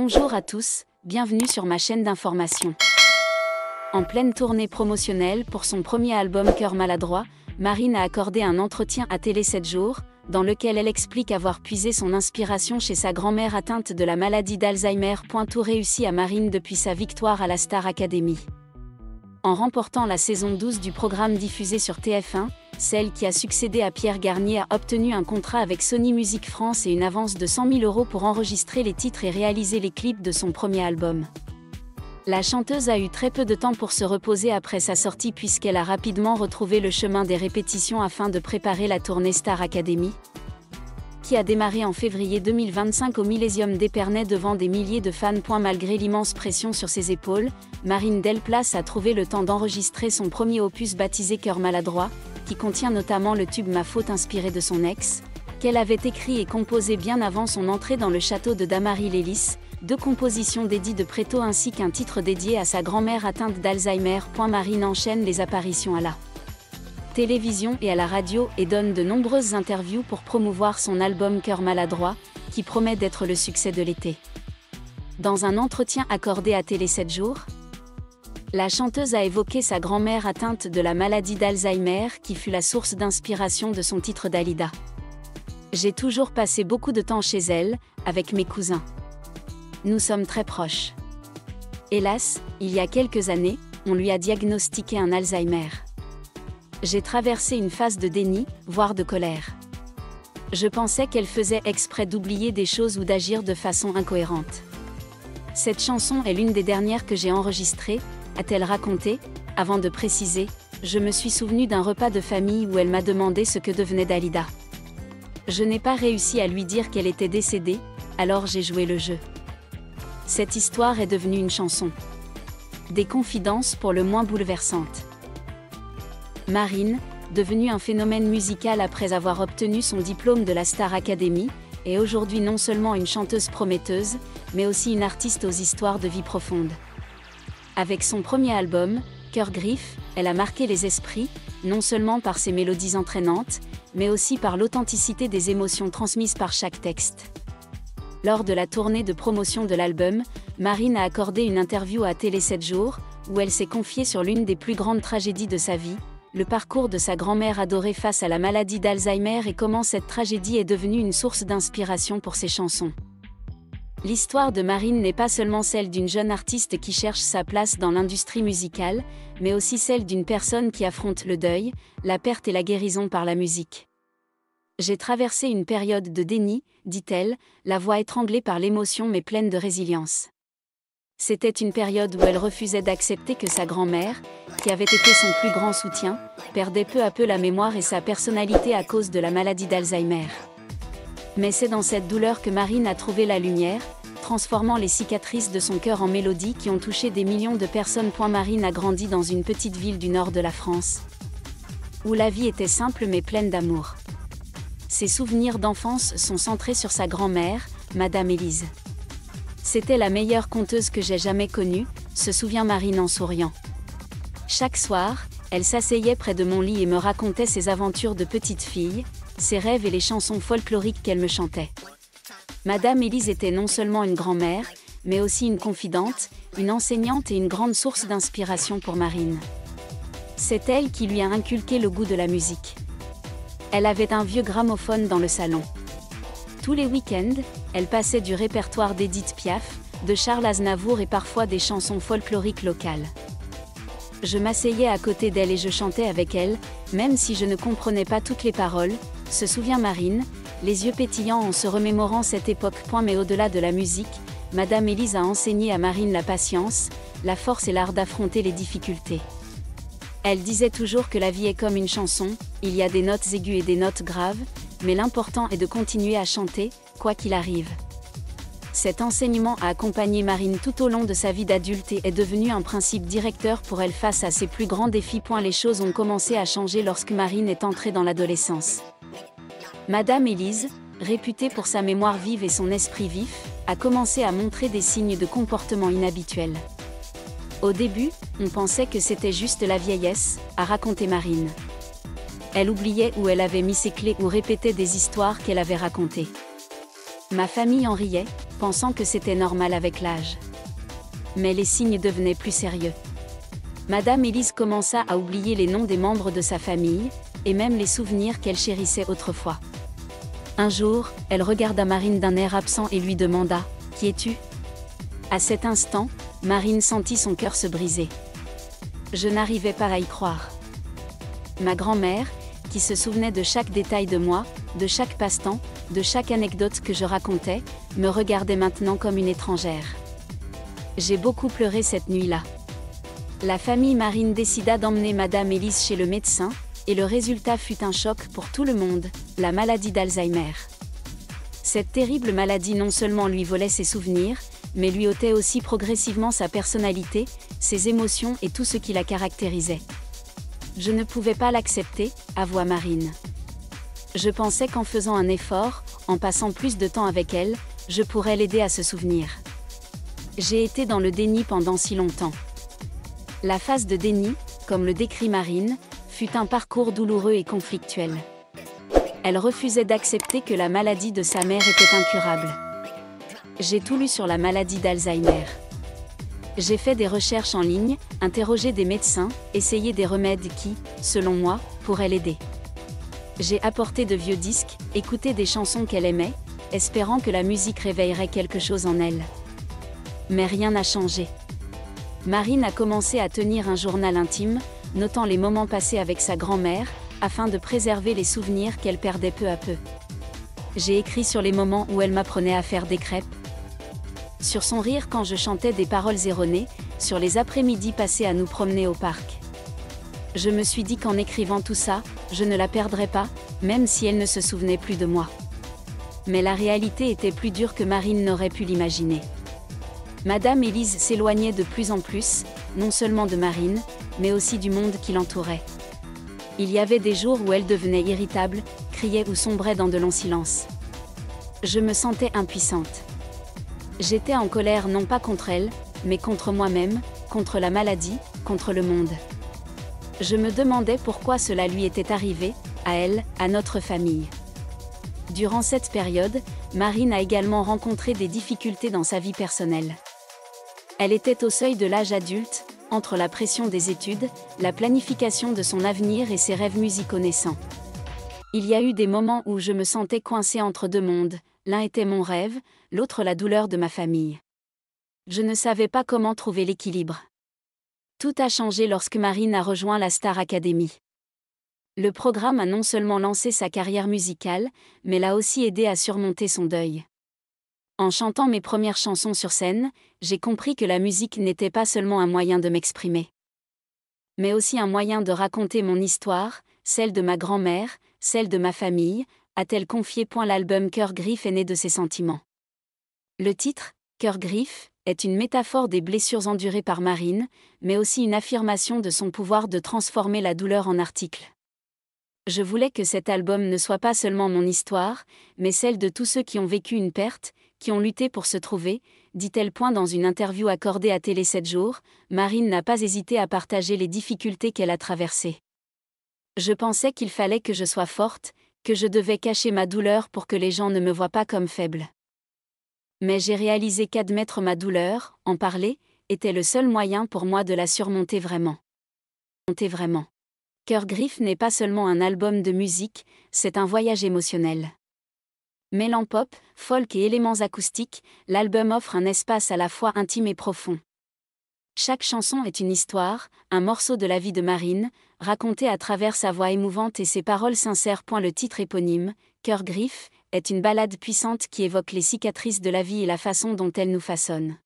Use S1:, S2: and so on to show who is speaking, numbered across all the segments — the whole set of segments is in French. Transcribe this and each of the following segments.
S1: Bonjour à tous, bienvenue sur ma chaîne d'information. En pleine tournée promotionnelle pour son premier album Cœur maladroit, Marine a accordé un entretien à Télé 7 jours, dans lequel elle explique avoir puisé son inspiration chez sa grand-mère atteinte de la maladie d'Alzheimer. Tout réussi à Marine depuis sa victoire à la Star Academy. En remportant la saison 12 du programme diffusé sur TF1, celle qui a succédé à Pierre Garnier a obtenu un contrat avec Sony Music France et une avance de 100 000 € pour enregistrer les titres et réaliser les clips de son premier album. La chanteuse a eu très peu de temps pour se reposer après sa sortie puisqu'elle a rapidement retrouvé le chemin des répétitions afin de préparer la tournée Star Academy, qui a démarré en février 2025 au Millésium d'Épernay devant des milliers de fans. Malgré l'immense pression sur ses épaules, Marine Delplace a trouvé le temps d'enregistrer son premier opus baptisé Cœur maladroit, qui contient notamment le tube Ma faute inspiré de son ex, qu'elle avait écrit et composé bien avant son entrée dans le château de Damary-Lélis, 2 compositions d'Eddie de Préto ainsi qu'un titre dédié à sa grand-mère atteinte d'Alzheimer. Marine enchaîne les apparitions à la télévision et à la radio et donne de nombreuses interviews pour promouvoir son album Cœur maladroit, qui promet d'être le succès de l'été. Dans un entretien accordé à Télé 7 jours, la chanteuse a évoqué sa grand-mère atteinte de la maladie d'Alzheimer qui fut la source d'inspiration de son titre Dalida. J'ai toujours passé beaucoup de temps chez elle, avec mes cousins. Nous sommes très proches. Hélas, il y a quelques années, on lui a diagnostiqué un Alzheimer. J'ai traversé une phase de déni, voire de colère. Je pensais qu'elle faisait exprès d'oublier des choses ou d'agir de façon incohérente. Cette chanson est l'une des dernières que j'ai enregistrées, a-t-elle raconté, avant de préciser, je me suis souvenu d'un repas de famille où elle m'a demandé ce que devenait Dalida. Je n'ai pas réussi à lui dire qu'elle était décédée, alors j'ai joué le jeu. Cette histoire est devenue une chanson. Des confidences pour le moins bouleversantes. Marine, devenue un phénomène musical après avoir obtenu son diplôme de la Star Academy, est aujourd'hui non seulement une chanteuse prometteuse, mais aussi une artiste aux histoires de vie profondes. Avec son premier album, Cœur Griffe, elle a marqué les esprits, non seulement par ses mélodies entraînantes, mais aussi par l'authenticité des émotions transmises par chaque texte. Lors de la tournée de promotion de l'album, Marine a accordé une interview à Télé 7 jours, où elle s'est confiée sur l'une des plus grandes tragédies de sa vie, le parcours de sa grand-mère adorée face à la maladie d'Alzheimer et comment cette tragédie est devenue une source d'inspiration pour ses chansons. L'histoire de Marine n'est pas seulement celle d'une jeune artiste qui cherche sa place dans l'industrie musicale, mais aussi celle d'une personne qui affronte le deuil, la perte et la guérison par la musique. J'ai traversé une période de déni, dit-elle, la voix étranglée par l'émotion mais pleine de résilience. C'était une période où elle refusait d'accepter que sa grand-mère, qui avait été son plus grand soutien, perdait peu à peu la mémoire et sa personnalité à cause de la maladie d'Alzheimer. Mais c'est dans cette douleur que Marine a trouvé la lumière, transformant les cicatrices de son cœur en mélodies qui ont touché des millions de personnes. Marine a grandi dans une petite ville du nord de la France, où la vie était simple mais pleine d'amour. Ses souvenirs d'enfance sont centrés sur sa grand-mère, Madame Élise. C'était la meilleure conteuse que j'ai jamais connue, se souvient Marine en souriant. Chaque soir, elle s'asseyait près de mon lit et me racontait ses aventures de petite fille, ses rêves et les chansons folkloriques qu'elle me chantait. Madame Élise était non seulement une grand-mère, mais aussi une confidente, une enseignante et une grande source d'inspiration pour Marine. C'est elle qui lui a inculqué le goût de la musique. Elle avait un vieux gramophone dans le salon. Tous les week-ends, elle passait du répertoire d'Édith Piaf, de Charles Aznavour et parfois des chansons folkloriques locales. Je m'asseyais à côté d'elle et je chantais avec elle, même si je ne comprenais pas toutes les paroles, se souvient Marine, les yeux pétillants en se remémorant cette époque. Mais au-delà de la musique, Madame Élise a enseigné à Marine la patience, la force et l'art d'affronter les difficultés. Elle disait toujours que la vie est comme une chanson, il y a des notes aiguës et des notes graves, mais l'important est de continuer à chanter, quoi qu'il arrive. Cet enseignement a accompagné Marine tout au long de sa vie d'adulte et est devenu un principe directeur pour elle face à ses plus grands défis. Les choses ont commencé à changer lorsque Marine est entrée dans l'adolescence. Madame Élise, réputée pour sa mémoire vive et son esprit vif, a commencé à montrer des signes de comportement inhabituels. Au début, on pensait que c'était juste la vieillesse, a raconté Marine. Elle oubliait où elle avait mis ses clés ou répétait des histoires qu'elle avait racontées. Ma famille en riait, pensant que c'était normal avec l'âge. Mais les signes devenaient plus sérieux. Madame Élise commença à oublier les noms des membres de sa famille, et même les souvenirs qu'elle chérissait autrefois. Un jour, elle regarda Marine d'un air absent et lui demanda « Qui es-tu » À cet instant, Marine sentit son cœur se briser. Je n'arrivais pas à y croire. Ma grand-mère, qui se souvenait de chaque détail de moi, de chaque passe-temps, de chaque anecdote que je racontais, me regardait maintenant comme une étrangère. J'ai beaucoup pleuré cette nuit-là. La famille Marine décida d'emmener Madame Élise chez le médecin, et le résultat fut un choc pour tout le monde, la maladie d'Alzheimer. Cette terrible maladie non seulement lui volait ses souvenirs, mais lui ôtait aussi progressivement sa personnalité, ses émotions et tout ce qui la caractérisait. Je ne pouvais pas l'accepter, avoua Marine. Je pensais qu'en faisant un effort, en passant plus de temps avec elle, je pourrais l'aider à se souvenir. J'ai été dans le déni pendant si longtemps. La phase de déni, comme le décrit Marine, fut un parcours douloureux et conflictuel. Elle refusait d'accepter que la maladie de sa mère était incurable. J'ai tout lu sur la maladie d'Alzheimer. J'ai fait des recherches en ligne, interrogé des médecins, essayé des remèdes qui, selon moi, pourraient l'aider. J'ai apporté de vieux disques, écouté des chansons qu'elle aimait, espérant que la musique réveillerait quelque chose en elle. Mais rien n'a changé. Marine a commencé à tenir un journal intime, notant les moments passés avec sa grand-mère, afin de préserver les souvenirs qu'elle perdait peu à peu. J'ai écrit sur les moments où elle m'apprenait à faire des crêpes, sur son rire quand je chantais des paroles erronées, sur les après-midi passés à nous promener au parc. Je me suis dit qu'en écrivant tout ça, je ne la perdrais pas, même si elle ne se souvenait plus de moi. Mais la réalité était plus dure que Marine n'aurait pu l'imaginer. Madame Élise s'éloignait de plus en plus, non seulement de Marine, mais aussi du monde qui l'entourait. Il y avait des jours où elle devenait irritable, criait ou sombrait dans de longs silences. Je me sentais impuissante. J'étais en colère non pas contre elle, mais contre moi-même, contre la maladie, contre le monde. Je me demandais pourquoi cela lui était arrivé, à elle, à notre famille. Durant cette période, Marine a également rencontré des difficultés dans sa vie personnelle. Elle était au seuil de l'âge adulte, entre la pression des études, la planification de son avenir et ses rêves musicaux naissants. Il y a eu des moments où je me sentais coincée entre deux mondes, l'un était mon rêve, l'autre la douleur de ma famille. Je ne savais pas comment trouver l'équilibre. Tout a changé lorsque Marine a rejoint la Star Academy. Le programme a non seulement lancé sa carrière musicale, mais l'a aussi aidé à surmonter son deuil. En chantant mes premières chansons sur scène, j'ai compris que la musique n'était pas seulement un moyen de m'exprimer, mais aussi un moyen de raconter mon histoire, celle de ma grand-mère, celle de ma famille, a-t-elle confié. L'album Cœur Griffe est né de ces sentiments. Le titre, Cœur Griffe, est une métaphore des blessures endurées par Marine, mais aussi une affirmation de son pouvoir de transformer la douleur en article. Je voulais que cet album ne soit pas seulement mon histoire, mais celle de tous ceux qui ont vécu une perte, qui ont lutté pour se trouver, dit-elle. Dans une interview accordée à Télé 7 jours, Marine n'a pas hésité à partager les difficultés qu'elle a traversées. Je pensais qu'il fallait que je sois forte, que je devais cacher ma douleur pour que les gens ne me voient pas comme faible. Mais j'ai réalisé qu'admettre ma douleur, en parler, était le seul moyen pour moi de la surmonter vraiment. Cœur Griffe n'est pas seulement un album de musique, c'est un voyage émotionnel. Mêlant pop, folk et éléments acoustiques, l'album offre un espace à la fois intime et profond. Chaque chanson est une histoire, un morceau de la vie de Marine, raconté à travers sa voix émouvante et ses paroles sincères. Le titre éponyme, Cœur Griffe, est une ballade puissante qui évoque les cicatrices de la vie et la façon dont elle nous façonne.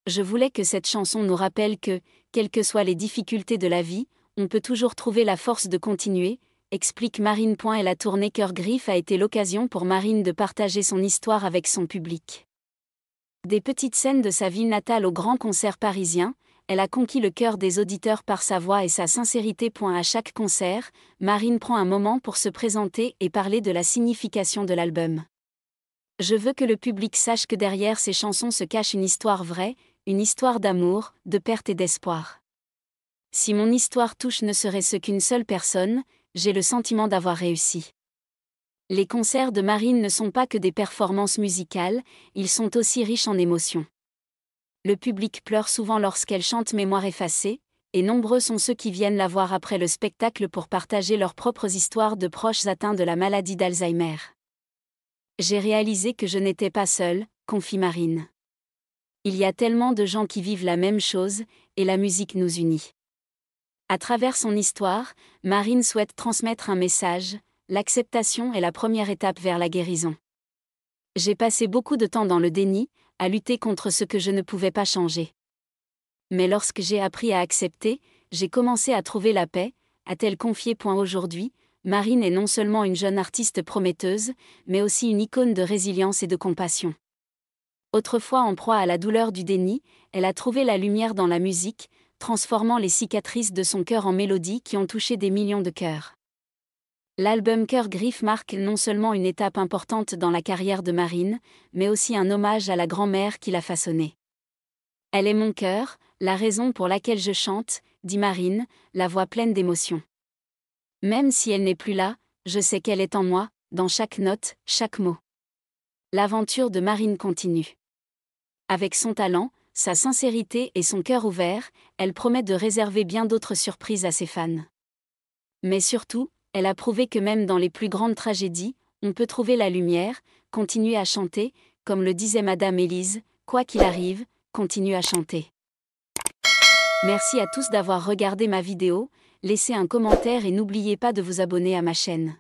S1: Je voulais que cette chanson nous rappelle que, quelles que soient les difficultés de la vie, on peut toujours trouver la force de continuer, explique Marine. Et la tournée Cœur Griffe a été l'occasion pour Marine de partager son histoire avec son public. Des petites scènes de sa ville natale aux grands concerts parisiens, elle a conquis le cœur des auditeurs par sa voix et sa sincérité. À chaque concert, Marine prend un moment pour se présenter et parler de la signification de l'album. Je veux que le public sache que derrière ces chansons se cache une histoire vraie, une histoire d'amour, de perte et d'espoir. Si mon histoire touche ne serait-ce qu'une seule personne, j'ai le sentiment d'avoir réussi. Les concerts de Marine ne sont pas que des performances musicales, ils sont aussi riches en émotions. Le public pleure souvent lorsqu'elle chante Mémoire effacée, et nombreux sont ceux qui viennent la voir après le spectacle pour partager leurs propres histoires de proches atteints de la maladie d'Alzheimer. J'ai réalisé que je n'étais pas seule, confie Marine. Il y a tellement de gens qui vivent la même chose, et la musique nous unit. À travers son histoire, Marine souhaite transmettre un message: l'acceptation est la première étape vers la guérison. J'ai passé beaucoup de temps dans le déni, à lutter contre ce que je ne pouvais pas changer. Mais lorsque j'ai appris à accepter, j'ai commencé à trouver la paix, a-t-elle confié. Aujourd'hui, Marine est non seulement une jeune artiste prometteuse, mais aussi une icône de résilience et de compassion. Autrefois en proie à la douleur du déni, elle a trouvé la lumière dans la musique, transformant les cicatrices de son cœur en mélodies qui ont touché des millions de cœurs. L'album Cœur Griffe marque non seulement une étape importante dans la carrière de Marine, mais aussi un hommage à la grand-mère qui l'a façonnée. Elle est mon cœur, la raison pour laquelle je chante, dit Marine, la voix pleine d'émotion. Même si elle n'est plus là, je sais qu'elle est en moi, dans chaque note, chaque mot. L'aventure de Marine continue. Avec son talent, sa sincérité et son cœur ouvert, elle promet de réserver bien d'autres surprises à ses fans. Mais surtout, elle a prouvé que même dans les plus grandes tragédies, on peut trouver la lumière, continuer à chanter, comme le disait Madame Élise, quoi qu'il arrive, continue à chanter. Merci à tous d'avoir regardé ma vidéo, laissez un commentaire et n'oubliez pas de vous abonner à ma chaîne.